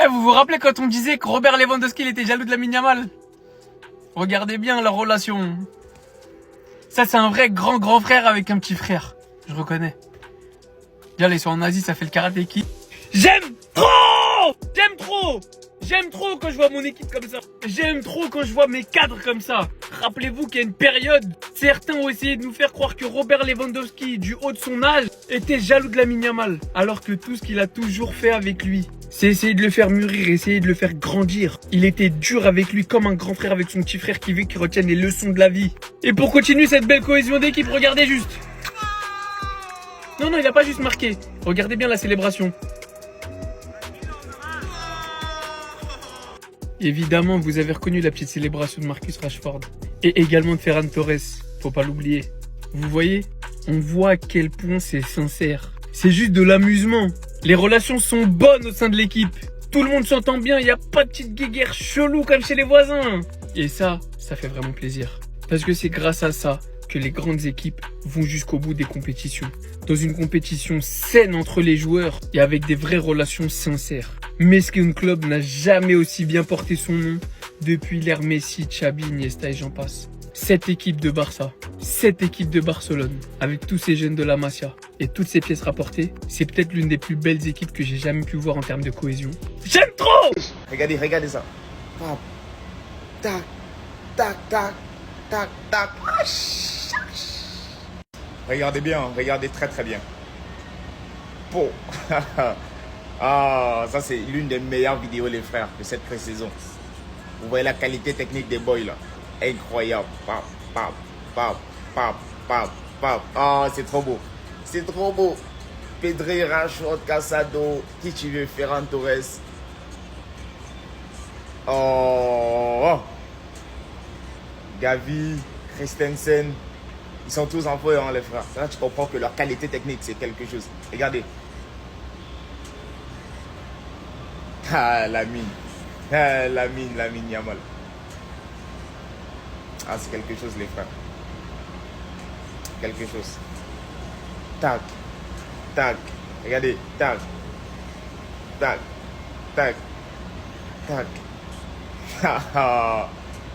Eh, vous vous rappelez quand on disait que Robert Lewandowski il était jaloux de Lamine Yamal? Regardez bien leur relation. Ça, c'est un vrai grand frère avec un petit frère. Je reconnais. Déjà, là, ils sont en Asie, ça fait le karaté qui. J'aime trop! J'aime trop! J'aime trop quand je vois mon équipe comme ça. J'aime trop quand je vois mes cadres comme ça. Rappelez-vous qu'il y a une période, certains ont essayé de nous faire croire que Robert Lewandowski, du haut de son âge, était jaloux de Lamine Yamal. Alors que tout ce qu'il a toujours fait avec lui, c'est essayer de le faire mûrir, essayer de le faire grandir. Il était dur avec lui comme un grand frère avec son petit frère qui veut qu'il retienne les leçons de la vie. Et pour continuer cette belle cohésion d'équipe, regardez juste. Non, il a pas juste marqué. Regardez bien la célébration. Évidemment, vous avez reconnu la petite célébration de Marcus Rashford. Et également de Ferran Torres. Faut pas l'oublier. Vous voyez? On voit à quel point c'est sincère. C'est juste de l'amusement. Les relations sont bonnes au sein de l'équipe. Tout le monde s'entend bien. Il n'y a pas de petite guéguerre chelou comme chez les voisins. Et ça fait vraiment plaisir. Parce que c'est grâce à ça que les grandes équipes vont jusqu'au bout des compétitions. Dans une compétition saine entre les joueurs et avec des vraies relations sincères. Mesquin Club n'a jamais aussi bien porté son nom depuis l'ère Messi, Xabi, Iniesta et j'en passe. Cette équipe de Barça, cette équipe de Barcelone, avec tous ces jeunes de la Masia et toutes ces pièces rapportées, c'est peut-être l'une des plus belles équipes que j'ai jamais pu voir en termes de cohésion. J'aime trop! Regardez ça. Tac, tac, tac, tac, tac. Regardez bien, regardez très bien. Bon. Ah, ça c'est l'une des meilleures vidéos les frères de cette pré-saison. Vous voyez la qualité technique des boys là. Incroyable. Pap, pap, pap, pap, pap, pap. Ah, c'est trop beau. C'est trop beau. Pedri, Rashford, Casado, qui tu veux, Ferran Torres. Oh. Gavi, Christensen. Ils sont tous en feu, hein, les frères. Là, tu comprends que leur qualité technique, c'est quelque chose. Regardez. Ah, Lamine. Ah, Lamine Yamal. Ah, c'est quelque chose, les frères. Quelque chose. Tac. Tac. Regardez. Tac. Tac. Tac. Tac.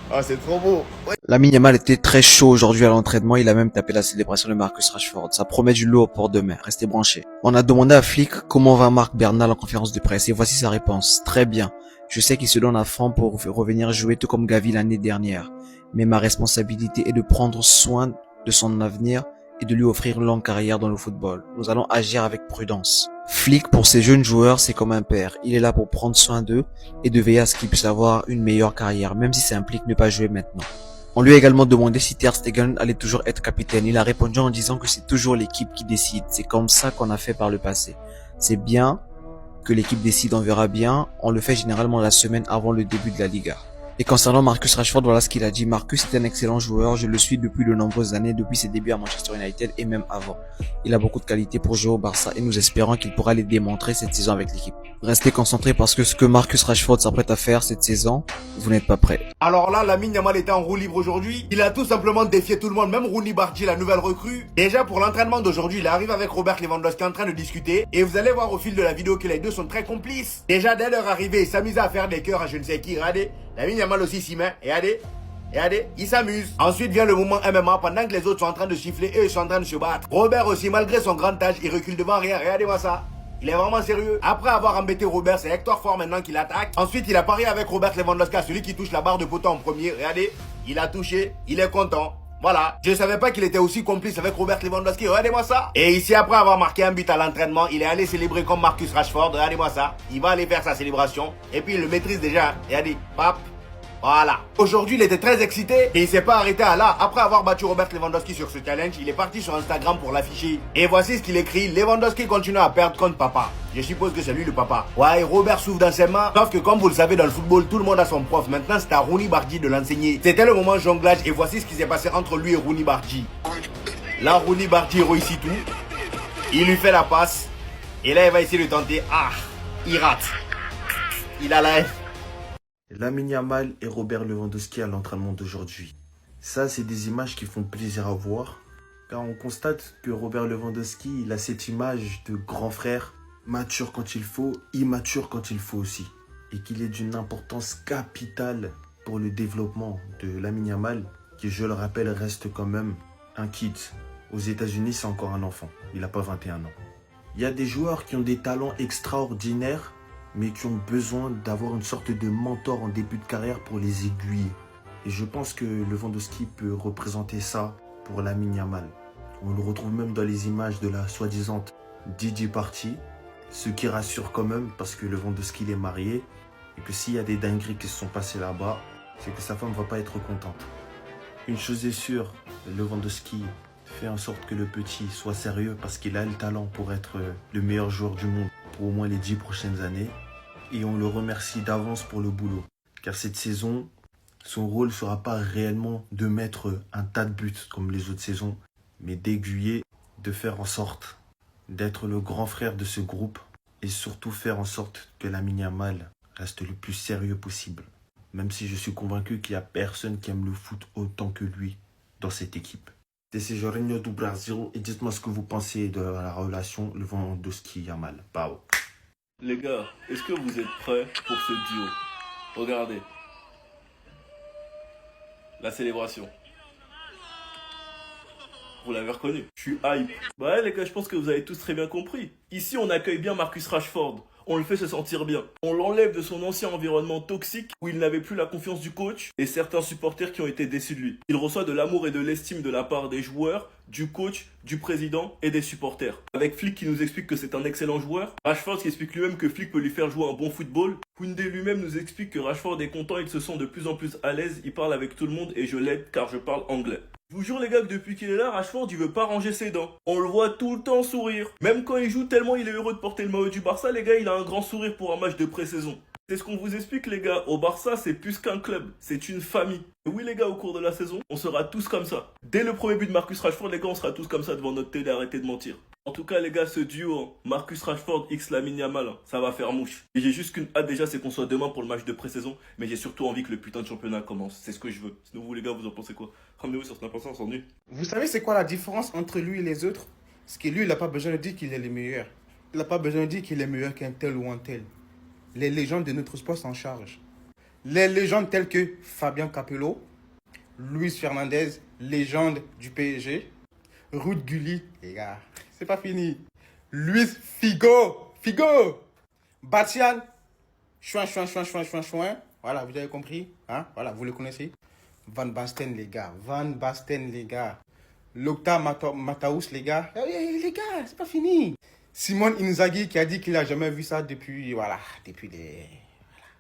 Oh, c'est trop beau. Ouais. Lamine Yamal était très chaud aujourd'hui à l'entraînement, il a même tapé la célébration de Marcus Rashford. Ça promet du lourd pour demain, restez branchés. On a demandé à Flick comment va Marc Bernal en conférence de presse et voici sa réponse. Très bien, je sais qu'il se donne à fond pour revenir jouer tout comme Gavi l'année dernière. Mais ma responsabilité est de prendre soin de son avenir et de lui offrir une longue carrière dans le football. Nous allons agir avec prudence. Flick, pour ces jeunes joueurs, c'est comme un père. Il est là pour prendre soin d'eux et de veiller à ce qu'ils puissent avoir une meilleure carrière, même si ça implique ne pas jouer maintenant. On lui a également demandé si Ter Stegen allait toujours être capitaine. Il a répondu en disant que c'est toujours l'équipe qui décide. C'est comme ça qu'on a fait par le passé. C'est bien que l'équipe décide, on verra bien. On le fait généralement la semaine avant le début de la Liga. Et concernant Marcus Rashford, voilà ce qu'il a dit. Marcus est un excellent joueur, je le suis depuis de nombreuses années, depuis ses débuts à Manchester United et même avant. Il a beaucoup de qualités pour jouer au Barça et nous espérons qu'il pourra les démontrer cette saison avec l'équipe. Restez concentrés parce que ce que Marcus Rashford s'apprête à faire cette saison, vous n'êtes pas prêts. Alors là, Lamine Yamal était en roue libre aujourd'hui. Il a tout simplement défié tout le monde, même Rooney Bardi, la nouvelle recrue. Déjà pour l'entraînement d'aujourd'hui, il arrive avec Robert Lewandowski en train de discuter. Et vous allez voir au fil de la vidéo que les deux sont très complices. Déjà dès leur arrivée, ils s'amusaient à faire des cœurs à je ne sais qui. Regardez, Lamine Yamal aussi s'y met. Regardez, il s'amuse. Ensuite vient le moment MMA pendant que les autres sont en train de siffler et ils sont en train de se battre. Robert aussi, malgré son grand âge, il recule devant rien. Regardez-moi ça. Il est vraiment sérieux. Après avoir embêté Robert, c'est Hector Ford maintenant qui l'attaque. Ensuite, il a parié avec Robert Lewandowski, celui qui touche la barre de poteau en premier. Regardez, il a touché, il est content. Voilà, je savais pas qu'il était aussi complice avec Robert Lewandowski, regardez-moi ça. Et ici, après avoir marqué un but à l'entraînement, il est allé célébrer comme Marcus Rashford, regardez-moi ça. Il va aller faire sa célébration, et puis il le maîtrise déjà, regardez, pap. Voilà. Aujourd'hui, il était très excité et il s'est pas arrêté à là. Après avoir battu Robert Lewandowski sur ce challenge, il est parti sur Instagram pour l'afficher. Et voici ce qu'il écrit. Lewandowski continue à perdre contre papa. Je suppose que c'est lui le papa. Ouais, Robert souffle dans ses mains. Sauf que comme vous le savez, dans le football, tout le monde a son prof. Maintenant, c'est à Rooney Bardi de l'enseigner. C'était le moment jonglage et voici ce qui s'est passé entre lui et Rooney Bardi. Là, Rooney Bardi réussit tout. Il lui fait la passe. Et là, il va essayer de tenter. Ah, il rate. Il a la F. Lamine Yamal et Robert Lewandowski à l'entraînement d'aujourd'hui. Ça, c'est des images qui font plaisir à voir, car on constate que Robert Lewandowski, il a cette image de grand frère, mature quand il faut, immature quand il faut aussi. et qu'il est d'une importance capitale pour le développement de Lamine Yamal, qui, je le rappelle, reste quand même un kid. Aux États-Unis, c'est encore un enfant. Il n'a pas 21 ans. Il y a des joueurs qui ont des talents extraordinaires, mais qui ont besoin d'avoir une sorte de mentor en début de carrière pour les aiguiller. Et je pense que Lewandowski peut représenter ça pour Lamine Yamal. On le retrouve même dans les images de la soi-disant DJ Party, ce qui rassure quand même parce que Lewandowski il est marié et que s'il y a des dingueries qui se sont passées là-bas, c'est que sa femme ne va pas être contente. Une chose est sûre, Lewandowski fait en sorte que le petit soit sérieux parce qu'il a le talent pour être le meilleur joueur du monde pour au moins les 10 prochaines années. Et on le remercie d'avance pour le boulot. Car cette saison, son rôle ne sera pas réellement de mettre un tas de buts comme les autres saisons, mais d'aiguiller, de faire en sorte d'être le grand frère de ce groupe et surtout faire en sorte que Lamine Yamal reste le plus sérieux possible. Même si je suis convaincu qu'il n'y a personne qui aime le foot autant que lui dans cette équipe. C'est Jorginho do Brasil et dites-moi ce que vous pensez de la relation Lewandowski-Yamal. Pau. Les gars, est-ce que vous êtes prêts pour ce duo? Regardez. La célébration. Vous l'avez reconnu. Je suis hype. Bah ouais les gars, je pense que vous avez tous très bien compris. Ici, on accueille bien Marcus Rashford. On le fait se sentir bien. On l'enlève de son ancien environnement toxique où il n'avait plus la confiance du coach et certains supporters qui ont été déçus de lui. Il reçoit de l'amour et de l'estime de la part des joueurs, du coach, du président et des supporters. Avec Flick qui nous explique que c'est un excellent joueur, Rashford qui explique lui-même que Flick peut lui faire jouer un bon football, Koundé lui-même nous explique que Rashford est content, il se sent de plus en plus à l'aise, il parle avec tout le monde et je l'aide car je parle anglais. Je vous jure les gars que depuis qu'il est là, Rashford il veut pas ranger ses dents. On le voit tout le temps sourire. Même quand il joue tellement il est heureux de porter le maillot du Barça, les gars, il a un grand sourire pour un match de pré-saison. C'est ce qu'on vous explique les gars, au Barça c'est plus qu'un club, c'est une famille. Et oui les gars, au cours de la saison, on sera tous comme ça. Dès le premier but de Marcus Rashford, les gars, on sera tous comme ça devant notre télé, arrêtez de mentir. En tout cas les gars, ce duo, Marcus Rashford x Lamine Yamal, ça va faire mouche. Et j'ai juste qu'une hâte déjà, c'est qu'on soit demain pour le match de pré-saison, mais j'ai surtout envie que le putain de championnat commence, c'est ce que je veux. Sinon vous les gars, vous en pensez quoi? Ramenez-vous sur Snap, on s'ennuie. Vous savez c'est quoi la différence entre lui et les autres? Parce que lui, il n'a pas besoin de dire qu'il est le meilleur. Il n'a pas besoin de dire qu'il est meilleur qu'un tel ou un tel. Les légendes de notre sport s'en chargent. Les légendes telles que Fabien Capello, Luis Fernandez, légende du PSG, Ruud Gullit, les gars, c'est pas fini. Luis Figo, Batian, Chouin. Voilà, vous avez compris, hein? Voilà, vous le connaissez. Van Basten, les gars. Lokta Mataus, les gars. Les gars, c'est pas fini. Simone Inzaghi qui a dit qu'il a jamais vu ça depuis des...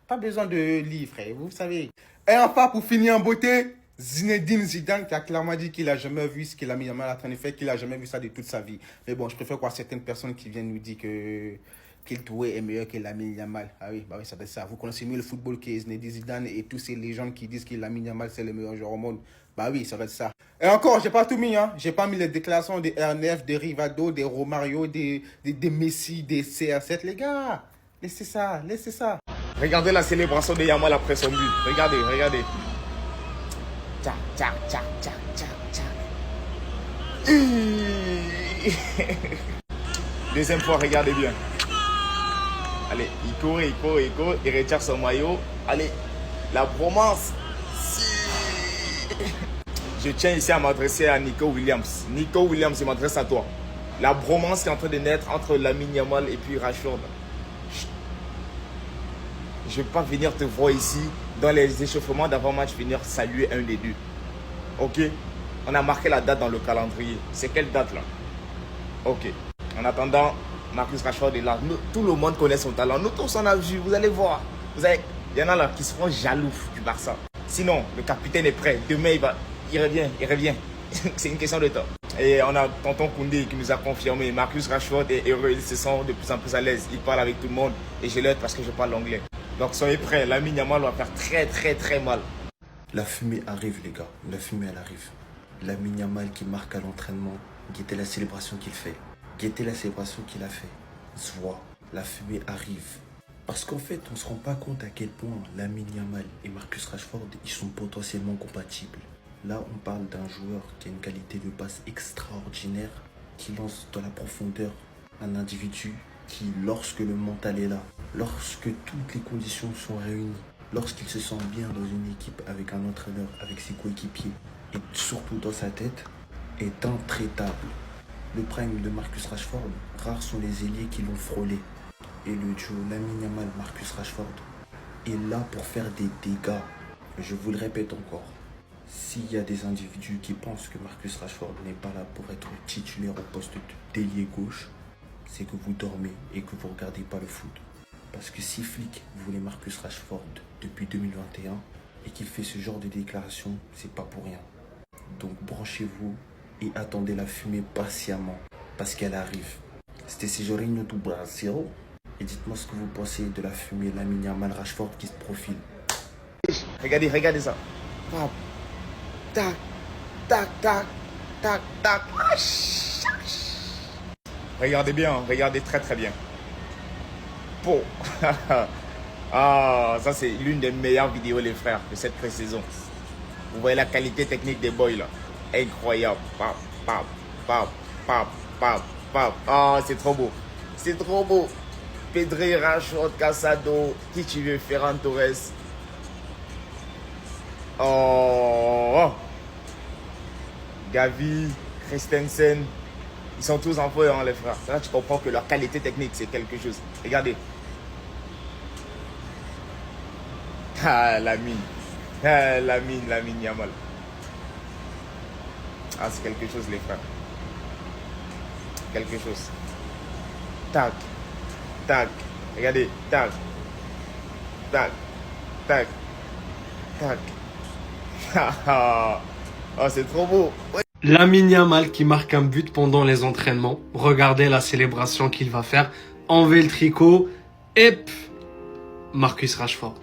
Pas besoin de livres, vous savez. Et enfin, pour finir en beauté, Zinedine Zidane qui a clairement dit qu'il a jamais vu ce qu'il a mis en main à la train de faire, qu'il a jamais vu ça de toute sa vie. Mais bon, je préfère croire certaines personnes qui viennent nous dire qu'il Touré est meilleur que Lamine Yamal. Ah oui, bah oui, ça doit être ça. Vous connaissez mieux le football que Zinedine Zidane et tous ces légendes qui disent que Lamine Yamal c'est le meilleur joueur au monde. Bah oui, ça doit être ça. Et encore, j'ai pas tout mis, hein. J'ai pas mis les déclarations des RNF, des Rivado, des Romario, des Messi, des CR7, les gars. Laissez ça. Regardez la célébration de Yamal après son but. Regardez. Deuxième fois, regardez bien. Allez, il court, il retire son maillot. Allez, la bromance. Je tiens ici à m'adresser à Nico Williams. Nico Williams, je m'adresse à toi. La bromance qui est en train de naître entre Lamine Yamal et puis Rashford. Je ne vais pas venir te voir ici dans les échauffements d'avant-match, venir saluer un des deux. Ok? On a marqué la date dans le calendrier. C'est quelle date là? Ok. En attendant, Marcus Rashford est là. Tout le monde connaît son talent. Nous tous on a vu, vous allez voir. Il y en a là qui seront jaloux du Barça. Sinon, le capitaine est prêt. Demain, il revient. C'est une question de temps. Et on a tonton Koundé qui nous a confirmé. Marcus Rashford est heureux, il se sent de plus en plus à l'aise. Il parle avec tout le monde et je l'aide parce que je parle anglais. Donc soyez prêts, Lamine Yamal va faire très mal. La fumée arrive les gars, la fumée elle arrive. Lamine Yamal qui marque à l'entraînement, guettez la célébration qu'il fait. Guettez la célébration qu'il a fait. Zwa, la fumée arrive. Parce qu'en fait, on ne se rend pas compte à quel point Lamine Yamal et Marcus Rashford, ils sont potentiellement compatibles. Là, on parle d'un joueur qui a une qualité de passe extraordinaire, qui lance dans la profondeur un individu qui, lorsque le mental est là, lorsque toutes les conditions sont réunies, lorsqu'il se sent bien dans une équipe avec un entraîneur, avec ses coéquipiers, et surtout dans sa tête, est intraitable. Le prime de Marcus Rashford, rares sont les ailiers qui l'ont frôlé. Et le duo Lamine Yamal Marcus Rashford est là pour faire des dégâts. Je vous le répète encore, s'il y a des individus qui pensent que Marcus Rashford n'est pas là pour être titulaire au poste d'ailier gauche, c'est que vous dormez et que vous ne regardez pas le foot. Parce que si Flick voulait Marcus Rashford depuis 2021 et qu'il fait ce genre de déclaration, c'est pas pour rien. Donc branchez-vous et attendez la fumée patiemment parce qu'elle arrive. C'était Sejourinho do Brasil et dites-moi ce que vous pensez de la fumée Lamine Yamal Rashford qui se profile. Regardez ça. Tac, tac, tac, tac, tac. Regardez bien, regardez très bien. Bon. Ah, ça c'est l'une des meilleures vidéos les frères de cette pré-saison. Vous voyez la qualité technique des boys là. Incroyable. Pap, pap, pap, pap, pap, pap. Ah, c'est trop beau. C'est trop beau. Pedri, Rashford, Casado, qui tu veux, Ferran Torres. Oh. Gavi, Christensen. Ils sont tous en feu, hein, les frères. Là, tu comprends que leur qualité technique, c'est quelque chose. Regardez. Ah, Lamine. Ah, Lamine Yamal. Ah, c'est quelque chose, les frères. Quelque chose. Tac. Tac. Regardez. Tac. Tac. Tac. Tac. Oh, c'est trop beau. Ouais. Lamine Yamal qui marque un but pendant les entraînements. Regardez la célébration qu'il va faire. Enlevez le tricot. Et Marcus Rashford.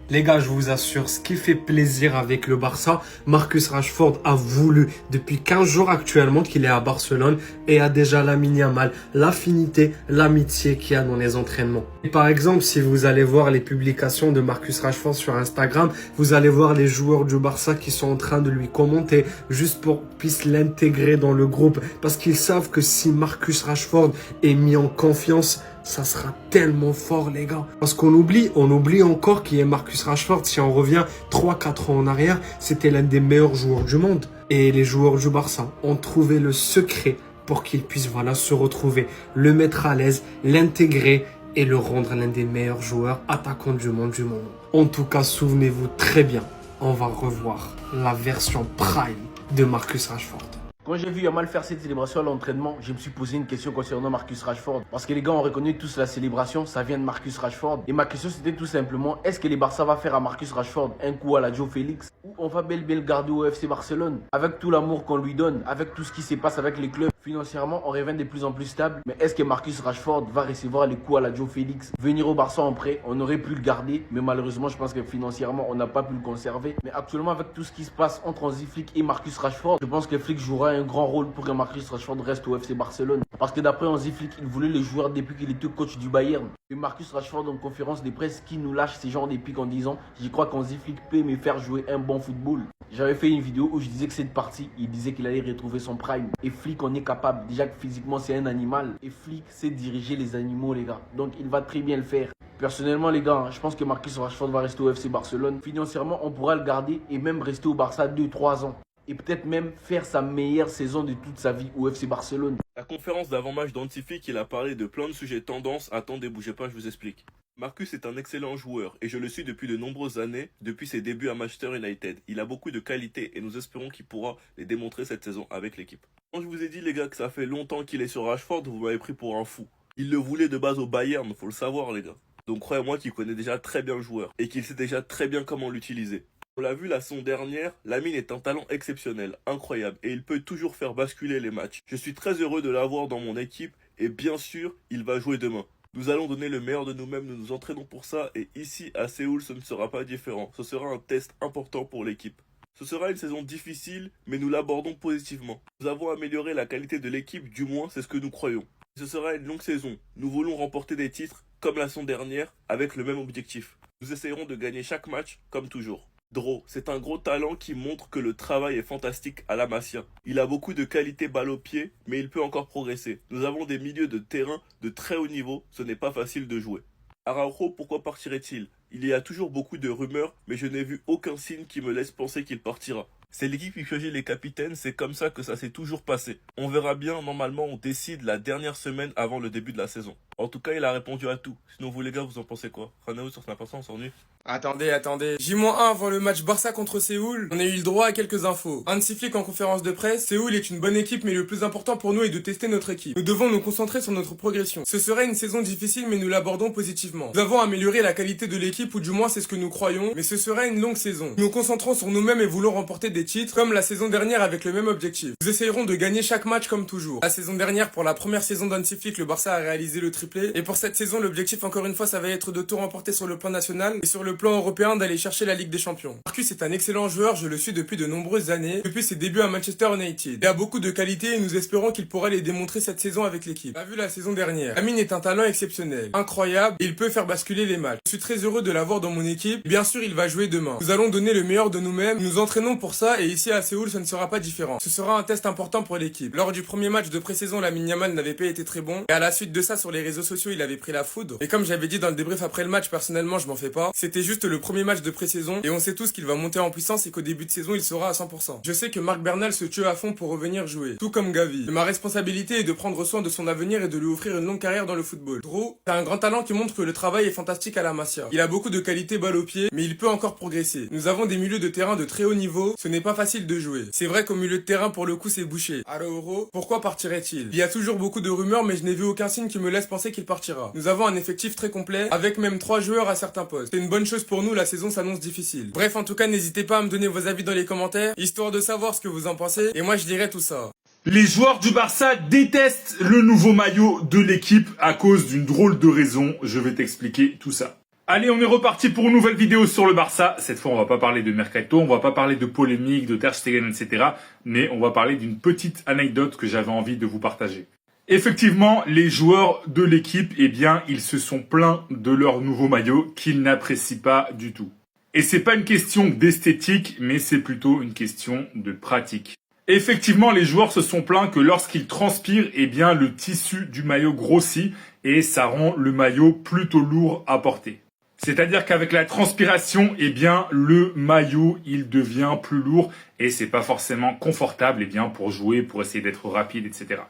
Les gars, je vous assure, ce qui fait plaisir avec le Barça, Marcus Rashford a voulu depuis 15 jours actuellement qu'il est à Barcelone et a déjà Lamine Yamal, l'affinité, l'amitié qu'il y a dans les entraînements. Et par exemple, si vous allez voir les publications de Marcus Rashford sur Instagram, vous allez voir les joueurs du Barça qui sont en train de lui commenter juste pour qu'ils puissent l'intégrer dans le groupe parce qu'ils savent que si Marcus Rashford est mis en confiance, ça sera tellement fort, les gars. Parce qu'on oublie encore qui est Marcus Rashford. Si on revient 3-4 ans en arrière, c'était l'un des meilleurs joueurs du monde. Et les joueurs du Barça ont trouvé le secret pour qu'il puisse se retrouver, le mettre à l'aise, l'intégrer et le rendre l'un des meilleurs joueurs attaquants du monde du moment. En tout cas, souvenez-vous très bien, on va revoir la version prime de Marcus Rashford. Quand j'ai vu Yamal faire cette célébration à l'entraînement, je me suis posé une question concernant Marcus Rashford. Parce que les gars ont reconnu tous la célébration, ça vient de Marcus Rashford. Et ma question c'était tout simplement, est-ce que les Barça va faire à Marcus Rashford un coup à la Joe Félix? Ou on va bel garder au FC Barcelone? Avec tout l'amour qu'on lui donne, avec tout ce qui se passe avec les clubs. Financièrement, on revient de plus en plus stable. Mais est-ce que Marcus Rashford va recevoir les coups à la Joe Félix? Venir au Barça en prêt, on aurait pu le garder. Mais malheureusement, je pense que financièrement, on n'a pas pu le conserver. Mais actuellement, avec tout ce qui se passe entre Hansi Flick et Marcus Rashford, je pense que Flick jouera un grand rôle pour que Marcus Rashford reste au FC Barcelone. Parce que d'après Hansi Flick, il voulait les joueurs depuis qu'il était coach du Bayern. Et Marcus Rashford en conférence de presse qui nous lâche ces genres d'épiques en disant « Je crois qu'Hansi Flick peut me faire jouer un bon football ». J'avais fait une vidéo où je disais que cette partie, il disait qu'il allait retrouver son prime. Et Flick en est capable. Déjà que physiquement c'est un animal. Et Flick sait diriger les animaux, les gars. Donc il va très bien le faire. Personnellement les gars, je pense que Marcus Rashford va rester au FC Barcelone. Financièrement on pourra le garder et même rester au Barça 2-3 ans. Et peut-être même faire sa meilleure saison de toute sa vie au FC Barcelone. La conférence d'avant-match d'Hansi Flick, il a parlé de plein de sujets tendance. Attendez, bougez pas, je vous explique. Marcus est un excellent joueur et je le suis depuis de nombreuses années, depuis ses débuts à Manchester United. Il a beaucoup de qualités et nous espérons qu'il pourra les démontrer cette saison avec l'équipe. Quand je vous ai dit les gars que ça fait longtemps qu'il est sur Rashford, vous m'avez pris pour un fou. Il le voulait de base au Bayern, faut le savoir les gars. Donc croyez-moi qu'il connaît déjà très bien le joueur et qu'il sait déjà très bien comment l'utiliser. On l'a vu la saison dernière, Lamine est un talent exceptionnel, incroyable et il peut toujours faire basculer les matchs. Je suis très heureux de l'avoir dans mon équipe et bien sûr, il va jouer demain. Nous allons donner le meilleur de nous-mêmes, nous nous entraînons pour ça et ici à Séoul ce ne sera pas différent. Ce sera un test important pour l'équipe. Ce sera une saison difficile mais nous l'abordons positivement. Nous avons amélioré la qualité de l'équipe, du moins c'est ce que nous croyons. Ce sera une longue saison. Nous voulons remporter des titres comme la saison dernière avec le même objectif. Nous essayerons de gagner chaque match comme toujours. Dro, c'est un gros talent qui montre que le travail est fantastique à la Masia. Il a beaucoup de qualité balle au pied, mais il peut encore progresser. Nous avons des milieux de terrain de très haut niveau, ce n'est pas facile de jouer. Araujo, pourquoi partirait-il? Il y a toujours beaucoup de rumeurs, mais je n'ai vu aucun signe qui me laisse penser qu'il partira. C'est l'équipe qui choisit les capitaines, c'est comme ça que ça s'est toujours passé. On verra bien, normalement on décide la dernière semaine avant le début de la saison. En tout cas, il a répondu à tout. Sinon vous les gars, vous en pensez quoi? Ranaou sur Snapchat, on s'ennuie? Attendez. J-1 avant le match Barça contre Séoul, on a eu le droit à quelques infos. Hansi Flick en conférence de presse, Séoul est une bonne équipe mais le plus important pour nous est de tester notre équipe. Nous devons nous concentrer sur notre progression. Ce serait une saison difficile mais nous l'abordons positivement. Nous avons amélioré la qualité de l'équipe ou du moins c'est ce que nous croyons, mais ce serait une longue saison. Nous nous concentrons sur nous-mêmes et voulons remporter des titres comme la saison dernière avec le même objectif. Nous essayerons de gagner chaque match comme toujours. La saison dernière, pour la première saison d'Hansi Flick, le Barça a réalisé le triplé et pour cette saison, l'objectif encore une fois ça va être de tout remporter sur le plan national et sur le plan européen d'aller chercher la Ligue des Champions. Marcus est un excellent joueur, je le suis depuis de nombreuses années, depuis ses débuts à Manchester United. Il a beaucoup de qualités et nous espérons qu'il pourra les démontrer cette saison avec l'équipe. On a vu la saison dernière. Amine est un talent exceptionnel, incroyable, et il peut faire basculer les matchs. Je suis très heureux de l'avoir dans mon équipe. Bien sûr, il va jouer demain. Nous allons donner le meilleur de nous-mêmes, nous entraînons pour ça et ici à Séoul, ce ne sera pas différent. Ce sera un test important pour l'équipe. Lors du premier match de pré-saison, Lamine Yamal n'avait pas été très bon et à la suite de ça sur les réseaux sociaux, il avait pris la foudre. Et comme j'avais dit dans le débrief après le match, personnellement, je m'en fais pas. C'était juste le premier match de pré-saison et on sait tous qu'il va monter en puissance et qu'au début de saison, il sera à 100%. Je sais que Marc Bernal se tue à fond pour revenir jouer, tout comme Gavi. Mais ma responsabilité est de prendre soin de son avenir et de lui offrir une longue carrière dans le football. Dro, c'est un grand talent qui montre que le travail est fantastique à la Masia. Il a beaucoup de qualités balle au pied, mais il peut encore progresser. Nous avons des milieux de terrain de très haut niveau, ce n'est pas facile de jouer. C'est vrai qu'au milieu de terrain, pour le coup, c'est bouché. Araujo, pourquoi partirait-il? Il y a toujours beaucoup de rumeurs, mais je n'ai vu aucun signe qui me laisse penser qu'il partira. Nous avons un effectif très complet, avec même 3 joueurs à certains postes. C'est une bonne chose pour nous, la saison s'annonce difficile. Bref, en tout cas, n'hésitez pas à me donner vos avis dans les commentaires, histoire de savoir ce que vous en pensez, et moi je dirai tout ça. Les joueurs du Barça détestent le nouveau maillot de l'équipe à cause d'une drôle de raison. Je vais t'expliquer tout ça. Allez, on est reparti pour une nouvelle vidéo sur le Barça. Cette fois, on va pas parler de mercato, on va pas parler de polémique, de Ter Stegen, etc. Mais on va parler d'une petite anecdote que j'avais envie de vous partager. Effectivement, les joueurs de l'équipe, eh bien, ils se sont plaints de leur nouveau maillot qu'ils n'apprécient pas du tout. Et c'est pas une question d'esthétique, mais c'est plutôt une question de pratique. Effectivement, les joueurs se sont plaints que lorsqu'ils transpirent, eh bien, le tissu du maillot grossit et ça rend le maillot plutôt lourd à porter. C'est-à-dire qu'avec la transpiration, eh bien, le maillot, il devient plus lourd et c'est pas forcément confortable, eh bien, pour jouer, pour essayer d'être rapide, etc.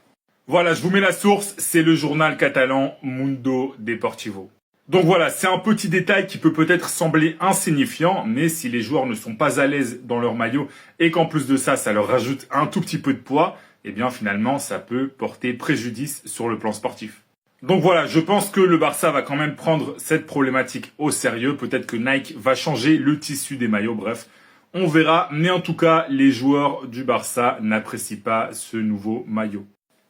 Voilà, je vous mets la source, c'est le journal catalan Mundo Deportivo. Donc voilà, c'est un petit détail qui peut peut-être sembler insignifiant, mais si les joueurs ne sont pas à l'aise dans leur maillot et qu'en plus de ça, ça leur rajoute un tout petit peu de poids, eh bien finalement, ça peut porter préjudice sur le plan sportif. Donc voilà, je pense que le Barça va quand même prendre cette problématique au sérieux. Peut-être que Nike va changer le tissu des maillots, bref, on verra. Mais en tout cas, les joueurs du Barça n'apprécient pas ce nouveau maillot.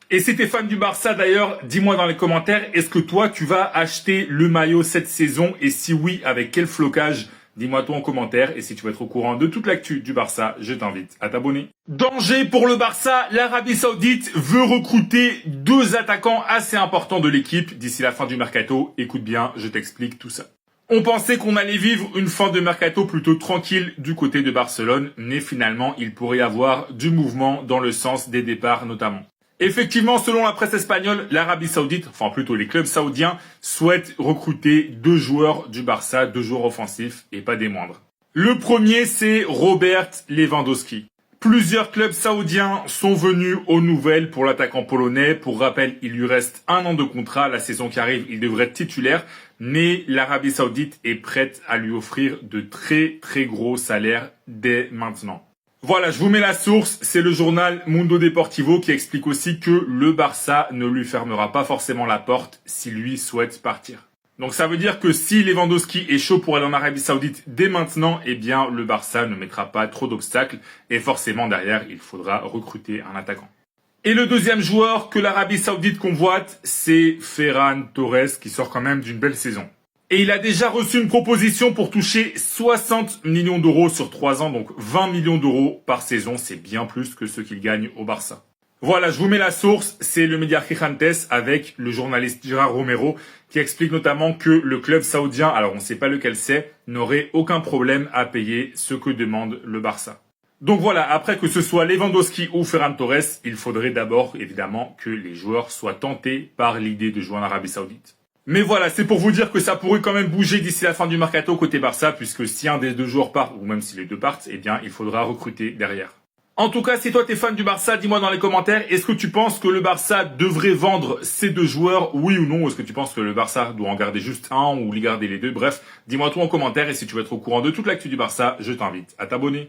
Et si t'es fan du Barça d'ailleurs, dis-moi dans les commentaires, est-ce que toi tu vas acheter le maillot cette saison et si oui, avec quel flocage? Dis-moi toi en commentaire et si tu veux être au courant de toute l'actu du Barça, je t'invite à t'abonner. Danger pour le Barça, l'Arabie Saoudite veut recruter 2 attaquants assez importants de l'équipe d'ici la fin du mercato. Écoute bien, je t'explique tout ça. On pensait qu'on allait vivre une fin de mercato plutôt tranquille du côté de Barcelone, mais finalement il pourrait y avoir du mouvement dans le sens des départs notamment. Effectivement, selon la presse espagnole, l'Arabie Saoudite, enfin plutôt les clubs saoudiens, souhaitent recruter 2 joueurs du Barça, 2 joueurs offensifs et pas des moindres. Le premier, c'est Robert Lewandowski. Plusieurs clubs saoudiens sont venus aux nouvelles pour l'attaquant polonais. Pour rappel, il lui reste 1 an de contrat. La saison qui arrive, il devrait être titulaire. Mais l'Arabie Saoudite est prête à lui offrir de très très gros salaires dès maintenant. Voilà, je vous mets la source, c'est le journal Mundo Deportivo qui explique aussi que le Barça ne lui fermera pas forcément la porte si lui souhaite partir. Donc ça veut dire que si Lewandowski est chaud pour aller en Arabie Saoudite dès maintenant, eh bien le Barça ne mettra pas trop d'obstacles et forcément derrière il faudra recruter un attaquant. Et le deuxième joueur que l'Arabie Saoudite convoite, c'est Ferran Torres qui sort quand même d'une belle saison. Et il a déjà reçu une proposition pour toucher 60 millions d'euros sur 3 ans, donc 20 millions d'euros par saison. C'est bien plus que ce qu'il gagne au Barça. Voilà, je vous mets la source, c'est le média Gigantes avec le journaliste Gérard Romero qui explique notamment que le club saoudien, alors on ne sait pas lequel c'est, n'aurait aucun problème à payer ce que demande le Barça. Donc voilà, après que ce soit Lewandowski ou Ferran Torres, il faudrait d'abord évidemment que les joueurs soient tentés par l'idée de jouer en Arabie Saoudite. Mais voilà, c'est pour vous dire que ça pourrait quand même bouger d'ici la fin du mercato côté Barça, puisque si un des deux joueurs part, ou même si les deux partent, eh bien il faudra recruter derrière. En tout cas, si toi t'es fan du Barça, dis-moi dans les commentaires, est-ce que tu penses que le Barça devrait vendre ces deux joueurs, oui ou non? Est-ce que tu penses que le Barça doit en garder juste un ou les garder les deux? Bref, dis-moi tout en commentaire et si tu veux être au courant de toute l'actu du Barça, je t'invite à t'abonner.